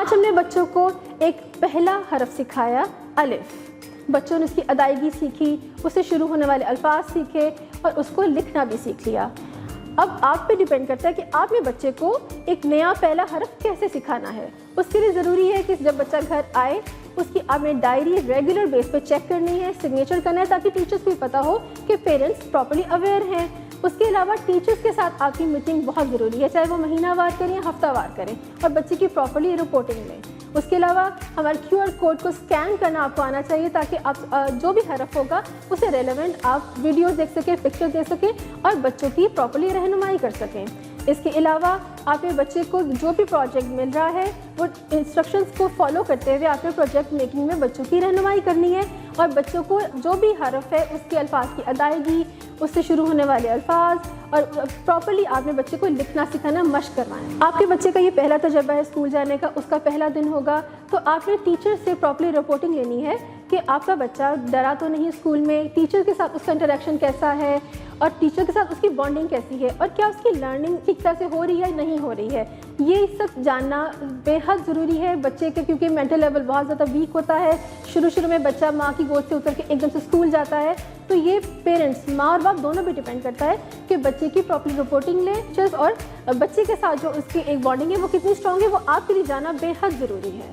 آج ہم نے بچوں کو ایک پہلا حرف سکھایا الف. بچوں نے اس کی ادائیگی سیکھی, اس سے شروع ہونے والے الفاظ سیکھے اور اس کو لکھنا بھی سیکھ لیا. اب آپ پہ ڈیپینڈ کرتا ہے کہ آپ نے بچے کو ایک نیا پہلا حرف کیسے سکھانا ہے. اس کے لیے ضروری ہے کہ جب بچہ گھر آئے اس کی آپ نے ڈائری ریگولر بیس پہ چیک کرنی ہے, سگنیچر کرنا ہے, تاکہ ٹیچرس کو بھی پتہ ہو کہ پیرنٹس پراپرلی اویئر ہیں. اس کے علاوہ ٹیچرس کے ساتھ آپ کی میٹنگ بہت ضروری ہے, چاہے وہ مہینہ وار کریں یا ہفتہ وار کریں, اور بچے کی پراپرلی رپورٹنگ لیں. اس کے علاوہ ہمارے QR کوڈ کو اسکین کرنا آپ کو آنا چاہیے, تاکہ آپ جو بھی حرف ہوگا اسے ریلیونٹ آپ ویڈیوز دیکھ سکیں, پکچر دیکھ سکیں اور بچوں کی پراپرلی رہنمائی کر سکیں. اس کے علاوہ آپ نے بچے کو جو بھی پروجیکٹ مل رہا ہے وہ انسٹرکشنز کو فالو کرتے ہوئے آپ نے پروجیکٹ میکنگ میں بچوں کی رہنمائی کرنی ہے, اور بچوں کو جو بھی حرف ہے اس کے الفاظ کی ادائیگی, اس سے شروع ہونے والے الفاظ, اور پراپرلی آپ نے بچے کو لکھنا سکھانا مشق کروانا ہے. آپ کے بچے کا یہ پہلا تجربہ ہے اسکول جانے کا, اس کا پہلا دن ہوگا, تو آپ نے ٹیچر سے پراپرلی رپورٹنگ لینی ہے کہ آپ کا بچہ ڈرا تو نہیں اسکول میں, ٹیچر کے ساتھ اس کا انٹریکشن کیسا ہے, اور ٹیچر کے ساتھ اس کی بانڈنگ کیسی ہے, اور کیا اس کی لرننگ ٹھیک طرح سے ہو رہی ہے نہیں ہو رہی ہے. یہ سب جاننا بے حد ضروری ہے بچے کے, کیونکہ مینٹل لیول بہت زیادہ ویک ہوتا ہے. شروع میں بچہ ماں کی گود سے اتر کے ایک دم سے اسکول جاتا ہے, تو یہ پیرنٹس, ماں اور باپ دونوں پہ ڈیپینڈ کرتا ہے کہ بچے کی پراپرلی رپورٹنگ لیں, ٹیچرس اور بچے کے ساتھ جو اس کی ایک بانڈنگ ہے وہ کتنی اسٹرانگ ہے, وہ آپ کے لیے جاننا بے حد ضروری ہے.